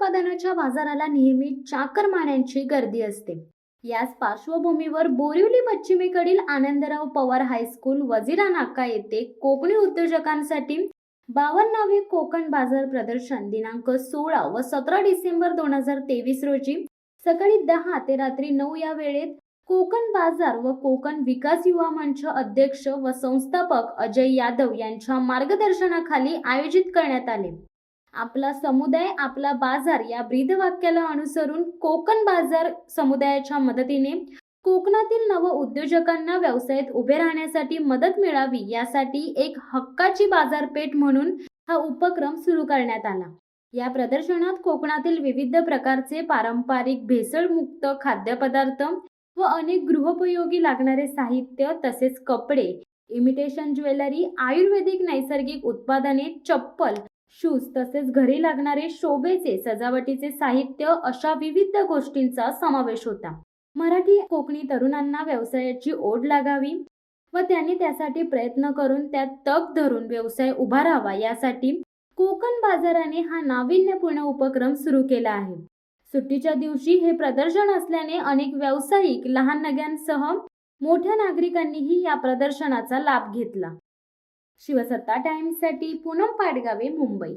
उत्पादनाच्या बाजाराला नेहमी चाकरमान्यांची गर्दी असते। याच पार्श्वभूमीवर बोरिवली पश्चिमेकडील आनंदराव पवार हायस्कूल वजिरा नाका येथे कोकणी उद्योजकांसाठी 52वे कोकण बाजार प्रदर्शन दिनांक 16 व 17 डिसेंबर 2023 रोजी सकाळी 10 ते रात्री 9 या वेळेत कोकण बाजार व कोकण विकास युवा मंच अध्यक्ष व संस्थापक अजय यादव यांच्या मार्गदर्शनाखाली आयोजित करण्यात आले। आपला समुदाय आपला बाजार या ब्रीदवाक्याला अनुसरून कोकण बाजार समुदायाच्या मदतीने कोकणातील नव उद्योजकांना व्यवसायात उभे राहण्यासाठी मदत मिळावी यासाठी एक हक्काची बाजारपेठ म्हणून हा उपक्रम सुरू करण्यात आला। या प्रदर्शनात कोकणातील विविध प्रकारचे पारंपरिक भेसळमुक्त खाद्यपदार्थ व अनेक गृहोपयोगी लागणारे साहित्य तसेच कपडे, इमिटेशन ज्वेलरी, आयुर्वेदिक नैसर्गिक उत्पादने, चप्पल, शूज तसेच घरी लागणारे शोभेचे सजावटीचे साहित्य अशा विविध गोष्टींचा समावेश होता। मराठी कोकणी तरुणांना व्यवसायाची ओढ लागावी व त्यांनी त्यासाठी प्रयत्न करून त्यात तग धरून व्यवसाय उभा राहावा यासाठी कोकण बाजाराने हा नाविन्यपूर्ण उपक्रम सुरू केला आहे। सुट्टीच्या दिवशी हे प्रदर्शन असल्याने अनेक व्यावसायिक लहान नग्यांसह मोठ्या नागरिकांनीही या प्रदर्शनाचा लाभ घेतला। शिवसत्ता टाइम्ससाठी पूनम पाटगावे, मुंबई।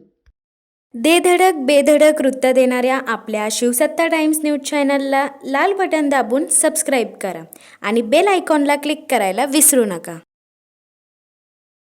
दे धडक बेधडक वृत्त देणाऱ्या आपल्या शिवसत्ता टाइम्स न्यूज चॅनलला लाल बटन दाबून सबस्क्राईब करा आणि बेल आयकॉनला क्लिक करायला विसरू नका।